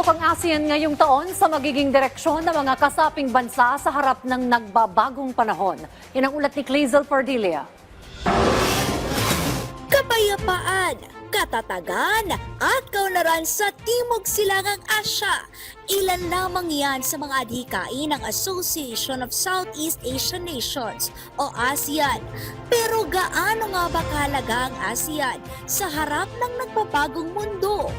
Pasok ang ASEAN ngayong taon sa magiging direksyon ng mga kasaping bansa sa harap ng nagbabagong panahon. Yan ang ulat ni Clazel Pardilia. Kapayapaan, katatagan at kaunlaran sa Timog Silangang Asya. Ilan lamang yan sa mga adhikain ng Association of Southeast Asian Nations o ASEAN. Pero gaano nga ba kahalaga ang ASEAN sa harap ng nagbabagong mundo?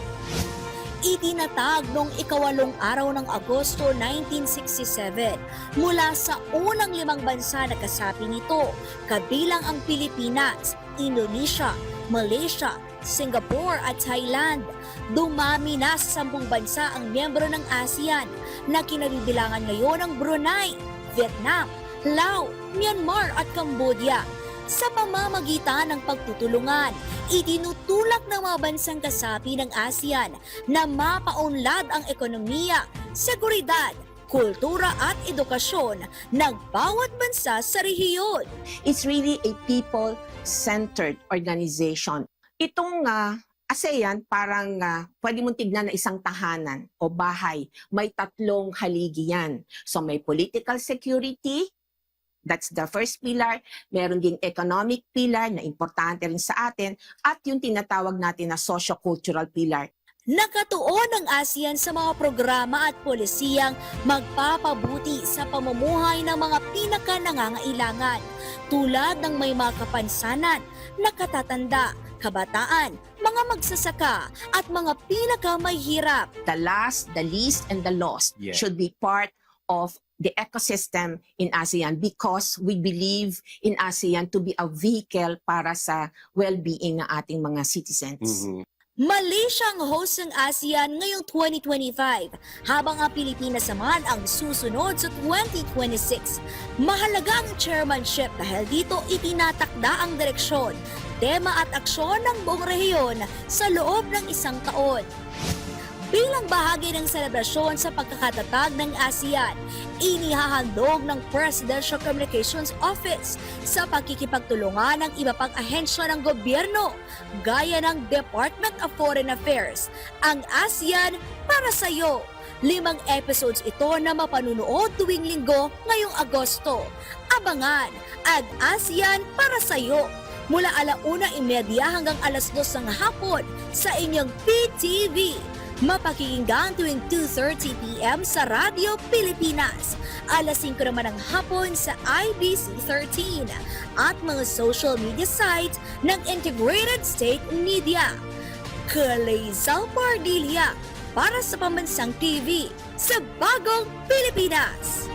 Itinatag noong ika-8 araw ng Agosto 1967 mula sa unang 5 bansa na kasapi nito, kabilang ang Pilipinas, Indonesia, Malaysia, Singapore at Thailand. Dumami na sa 10 bansa ang miyembro ng ASEAN na kinabibilangan ngayon ng Brunei, Vietnam, Laos, Myanmar at Cambodia. Sa pamamagitan ng pagtutulungan, itinutulak ng mga bansang kasapi ng ASEAN na mapaunlad ang ekonomiya, seguridad, kultura at edukasyon ng bawat bansa sa rehiyon. It's really a people-centered organization. Itong ASEAN parang pwede mong tignan na isang tahanan o bahay. May 3 haligi yan. So may political security, that's the first pillar. Meron ding economic pillar na importante rin sa atin at yung tinatawag natin na socio-cultural pillar. Nakatuon ang ASEAN sa mga programa at polisiyang magpapabuti sa pamumuhay ng mga pinaka-nangangailangan tulad ng may mga kapansanan, nakatatanda, kabataan, mga magsasaka at mga pinaka-mahirap. The last, the least, and the lost should be part of the ecosystem in ASEAN because we believe in ASEAN to be a vehicle para sa well-being ng ating mga citizens. Malaysia ang host ng ASEAN ngayong 2025, habang ang Pilipinas naman ang susunod sa 2026. Mahalaga ang chairmanship dahil dito itinatakda ang direksyon, tema at aksyon ng buong rehiyon sa loob ng 1 taon. Bilang bahagi ng selebrasyon sa pagkakatatag ng ASEAN, inihahandog ng Presidential Communications Office sa pakikipagtulungan ng iba pang ahensya ng gobyerno, gaya ng Department of Foreign Affairs, ang ASEAN para sa iyo. 5 episodes ito na mapanunood tuwing linggo ngayong Agosto. Abangan ang ASEAN para sa iyo mula 1:30 hanggang 2:00 ng hapon sa inyong PTV. Mapakikinggan tuwing 2:30 p.m. sa Radyo Pilipinas, 5:00 naman ng hapon sa IBC 13 at mga social media sites ng Integrated State Media. Clazel Pardilia para sa Pambansang TV sa Bagong Pilipinas.